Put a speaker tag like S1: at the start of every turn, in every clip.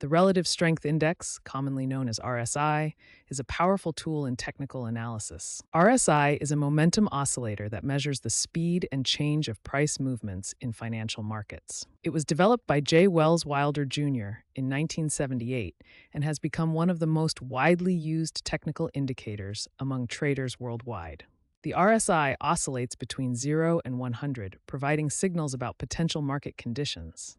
S1: The Relative Strength Index, commonly known as RSI, is a powerful tool in technical analysis. RSI is a momentum oscillator that measures the speed and change of price movements in financial markets. It was developed by J. Wells Wilder Jr. in 1978 and has become one of the most widely used technical indicators among traders worldwide. The RSI oscillates between 0 and 100, providing signals about potential market conditions.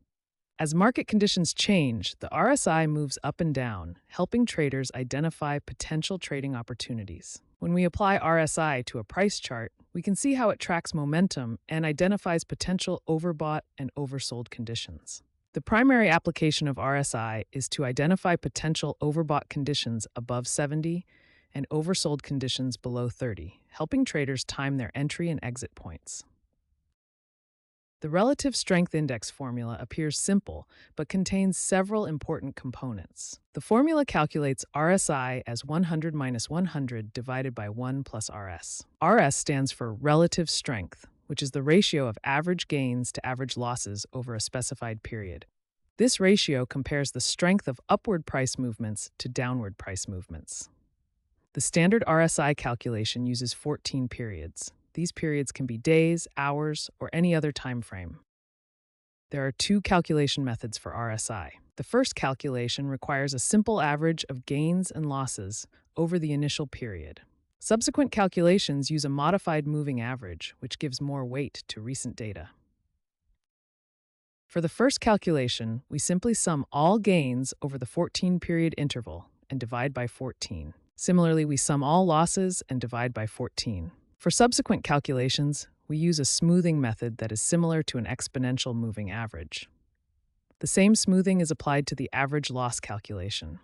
S1: As market conditions change, the RSI moves up and down, helping traders identify potential trading opportunities. When we apply RSI to a price chart, we can see how it tracks momentum and identifies potential overbought and oversold conditions. The primary application of RSI is to identify potential overbought conditions above 70 and oversold conditions below 30, helping traders time their entry and exit points. The Relative Strength Index formula appears simple, but contains several important components. The formula calculates RSI as 100 minus 100 divided by 1 plus RS. RS stands for relative strength, which is the ratio of average gains to average losses over a specified period. This ratio compares the strength of upward price movements to downward price movements. The standard RSI calculation uses 14 periods. These periods can be days, hours, or any other time frame. There are two calculation methods for RSI. The first calculation requires a simple average of gains and losses over the initial period. Subsequent calculations use a modified moving average, which gives more weight to recent data. For the first calculation, we simply sum all gains over the 14-period interval and divide by 14. Similarly, we sum all losses and divide by 14. For subsequent calculations, we use a smoothing method that is similar to an exponential moving average. The same smoothing is applied to the average loss calculation.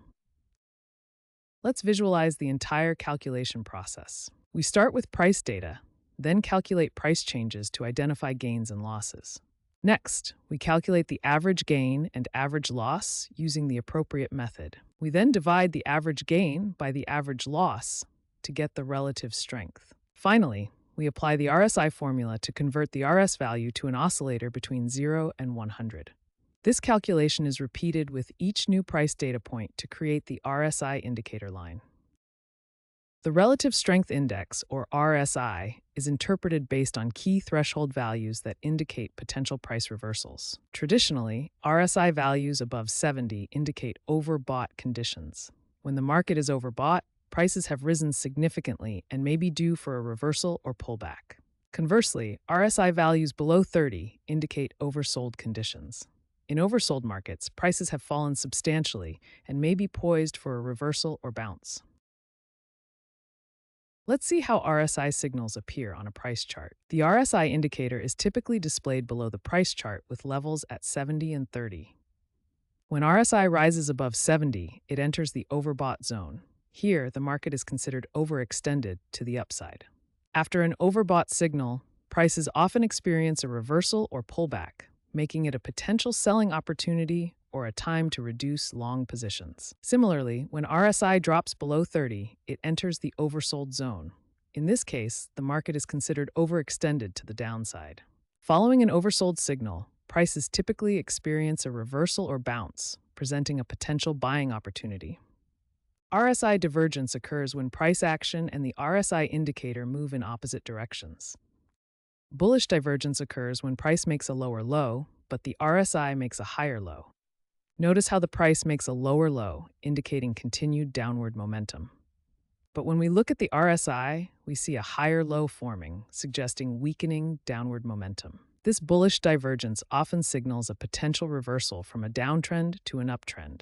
S1: Let's visualize the entire calculation process. We start with price data, then calculate price changes to identify gains and losses. Next, we calculate the average gain and average loss using the appropriate method. We then divide the average gain by the average loss to get the relative strength. Finally, we apply the RSI formula to convert the RS value to an oscillator between 0 and 100. This calculation is repeated with each new price data point to create the RSI indicator line. The Relative Strength Index, or RSI, is interpreted based on key threshold values that indicate potential price reversals. Traditionally, RSI values above 70 indicate overbought conditions. When the market is overbought, prices have risen significantly and may be due for a reversal or pullback. Conversely, RSI values below 30 indicate oversold conditions. In oversold markets, prices have fallen substantially and may be poised for a reversal or bounce. Let's see how RSI signals appear on a price chart. The RSI indicator is typically displayed below the price chart with levels at 70 and 30. When RSI rises above 70, it enters the overbought zone. Here, the market is considered overextended to the upside. After an overbought signal, prices often experience a reversal or pullback, making it a potential selling opportunity or a time to reduce long positions. Similarly, when RSI drops below 30, it enters the oversold zone. In this case, the market is considered overextended to the downside. Following an oversold signal, prices typically experience a reversal or bounce, presenting a potential buying opportunity. RSI divergence occurs when price action and the RSI indicator move in opposite directions. Bullish divergence occurs when price makes a lower low, but the RSI makes a higher low. Notice how the price makes a lower low, indicating continued downward momentum. But when we look at the RSI, we see a higher low forming, suggesting weakening downward momentum. This bullish divergence often signals a potential reversal from a downtrend to an uptrend.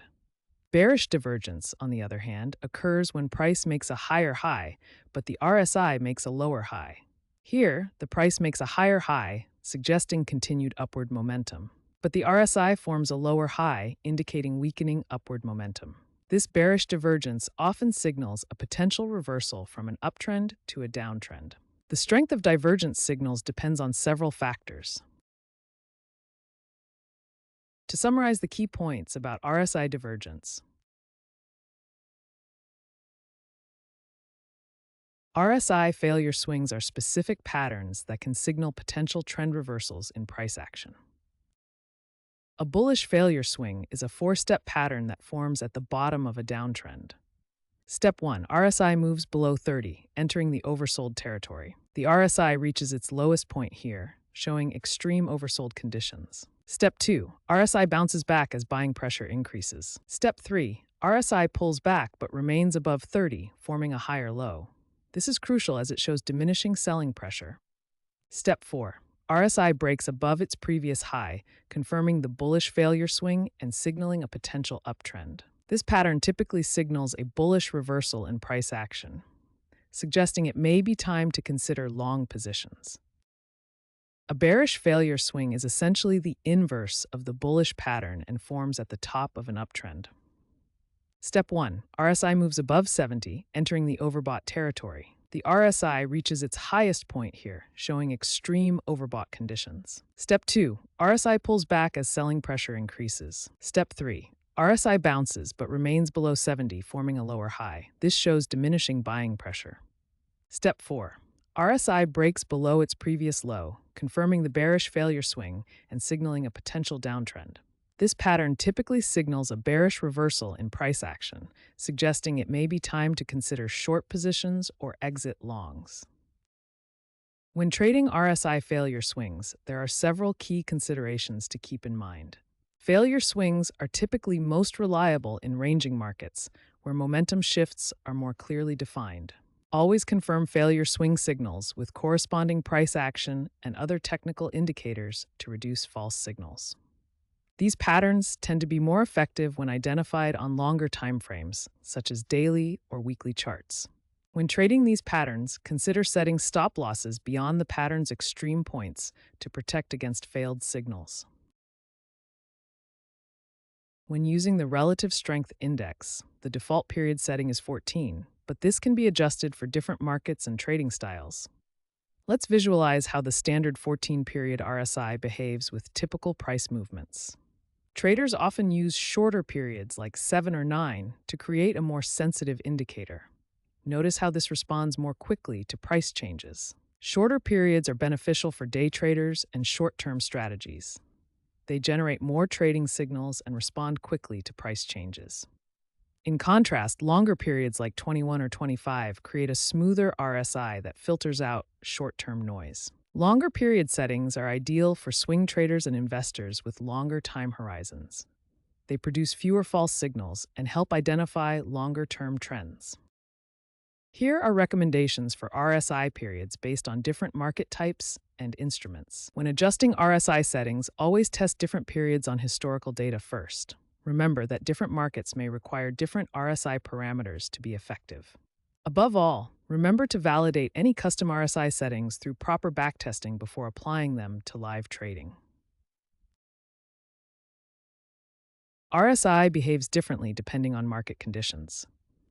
S1: Bearish divergence, on the other hand, occurs when price makes a higher high, but the RSI makes a lower high. Here, the price makes a higher high, suggesting continued upward momentum. But the RSI forms a lower high, indicating weakening upward momentum. This bearish divergence often signals a potential reversal from an uptrend to a downtrend. The strength of divergence signals depends on several factors. To summarize the key points about RSI divergence, RSI failure swings are specific patterns that can signal potential trend reversals in price action. A bullish failure swing is a four-step pattern that forms at the bottom of a downtrend. Step 1. RSI moves below 30, entering the oversold territory. The RSI reaches its lowest point here, showing extreme oversold conditions. Step 2. RSI bounces back as buying pressure increases. Step 3. RSI pulls back but remains above 30, forming a higher low. This is crucial as it shows diminishing selling pressure. Step 4. RSI breaks above its previous high, confirming the bullish failure swing and signaling a potential uptrend. This pattern typically signals a bullish reversal in price action, suggesting it may be time to consider long positions. A bearish failure swing is essentially the inverse of the bullish pattern and forms at the top of an uptrend. Step 1. RSI moves above 70, entering the overbought territory. The RSI reaches its highest point here, showing extreme overbought conditions. Step 2. RSI pulls back as selling pressure increases. Step 3. RSI bounces but remains below 70, forming a lower high. This shows diminishing buying pressure. Step 4. RSI breaks below its previous low, confirming the bearish failure swing and signaling a potential downtrend. This pattern typically signals a bearish reversal in price action, suggesting it may be time to consider short positions or exit longs. When trading RSI failure swings, there are several key considerations to keep in mind. Failure swings are typically most reliable in ranging markets, where momentum shifts are more clearly defined. Always confirm failure swing signals with corresponding price action and other technical indicators to reduce false signals. These patterns tend to be more effective when identified on longer timeframes, such as daily or weekly charts. When trading these patterns, consider setting stop losses beyond the pattern's extreme points to protect against failed signals. When using the Relative Strength Index, the default period setting is 14, but this can be adjusted for different markets and trading styles. Let's visualize how the standard 14-period RSI behaves with typical price movements. Traders often use shorter periods like 7 or 9 to create a more sensitive indicator. Notice how this responds more quickly to price changes. Shorter periods are beneficial for day traders and short-term strategies. They generate more trading signals and respond quickly to price changes. In contrast, longer periods like 21 or 25 create a smoother RSI that filters out short-term noise. Longer period settings are ideal for swing traders and investors with longer time horizons. They produce fewer false signals and help identify longer-term trends. Here are recommendations for RSI periods based on different market types and instruments. When adjusting RSI settings, always test different periods on historical data first. Remember that different markets may require different RSI parameters to be effective. Above all, remember to validate any custom RSI settings through proper backtesting before applying them to live trading. RSI behaves differently depending on market conditions.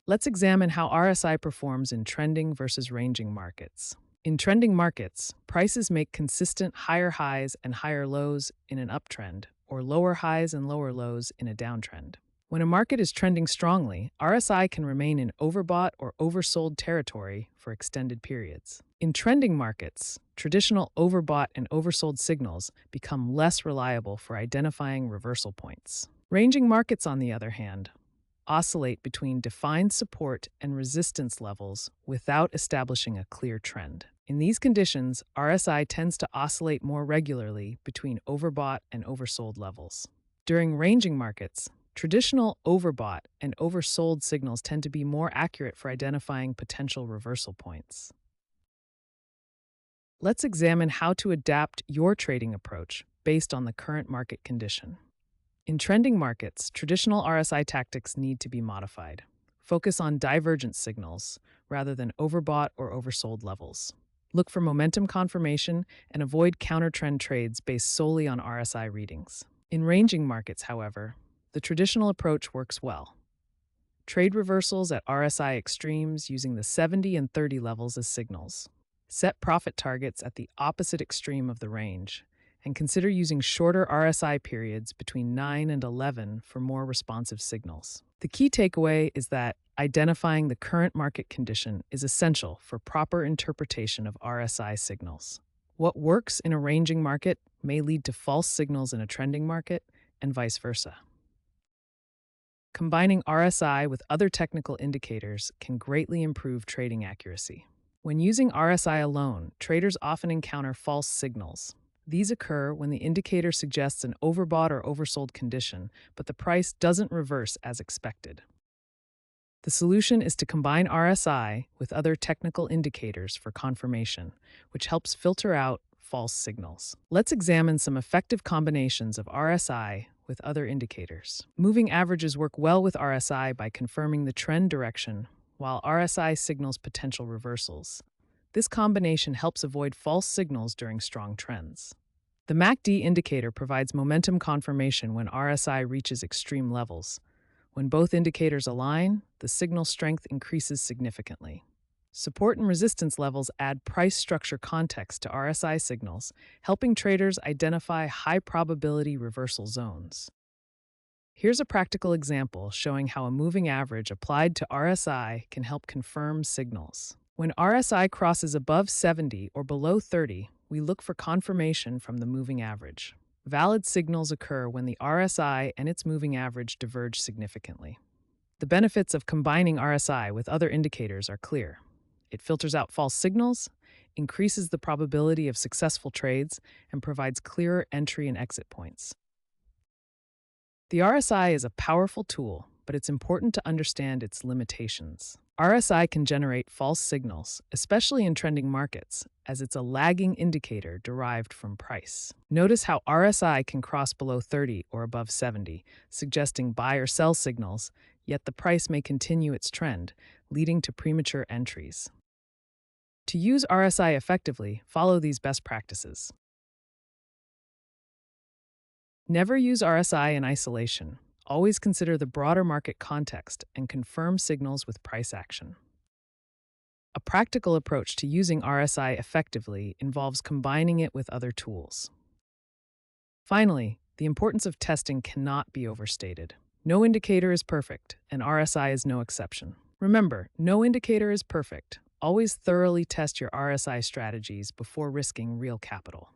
S1: Let's examine how RSI performs in trending versus ranging markets. In trending markets, prices make consistent higher highs and higher lows in an uptrend, or lower highs and lower lows in a downtrend. When a market is trending strongly, RSI can remain in overbought or oversold territory for extended periods. In trending markets, traditional overbought and oversold signals become less reliable for identifying reversal points. Ranging markets, on the other hand, oscillate between defined support and resistance levels without establishing a clear trend. In these conditions, RSI tends to oscillate more regularly between overbought and oversold levels. During ranging markets, traditional overbought and oversold signals tend to be more accurate for identifying potential reversal points. Let's examine how to adapt your trading approach based on the current market condition. In trending markets, traditional RSI tactics need to be modified. Focus on divergent signals rather than overbought or oversold levels. Look for momentum confirmation and avoid counter-trend trades based solely on RSI readings. In ranging markets, however, the traditional approach works well. Trade reversals at RSI extremes using the 70 and 30 levels as signals. Set profit targets at the opposite extreme of the range, and consider using shorter RSI periods between 9 and 11 for more responsive signals. The key takeaway is that identifying the current market condition is essential for proper interpretation of RSI signals. What works in a ranging market may lead to false signals in a trending market, and vice versa. Combining RSI with other technical indicators can greatly improve trading accuracy. When using RSI alone, traders often encounter false signals. These occur when the indicator suggests an overbought or oversold condition, but the price doesn't reverse as expected. The solution is to combine RSI with other technical indicators for confirmation, which helps filter out false signals. Let's examine some effective combinations of RSI with other indicators. Moving averages work well with RSI by confirming the trend direction, while RSI signals potential reversals. This combination helps avoid false signals during strong trends. The MACD indicator provides momentum confirmation when RSI reaches extreme levels. When both indicators align, the signal strength increases significantly. Support and resistance levels add price structure context to RSI signals, helping traders identify high-probability reversal zones. Here's a practical example showing how a moving average applied to RSI can help confirm signals. When RSI crosses above 70 or below 30, we look for confirmation from the moving average. Valid signals occur when the RSI and its moving average diverge significantly. The benefits of combining RSI with other indicators are clear. It filters out false signals, increases the probability of successful trades, and provides clearer entry and exit points. The RSI is a powerful tool, but it's important to understand its limitations. RSI can generate false signals, especially in trending markets, as it's a lagging indicator derived from price. Notice how RSI can cross below 30 or above 70, suggesting buy or sell signals, yet the price may continue its trend, leading to premature entries. To use RSI effectively, follow these best practices. Never use RSI in isolation. Always consider the broader market context and confirm signals with price action. A practical approach to using RSI effectively involves combining it with other tools. Finally, the importance of testing cannot be overstated. No indicator is perfect, and RSI is no exception. Remember, no indicator is perfect. Always thoroughly test your RSI strategies before risking real capital.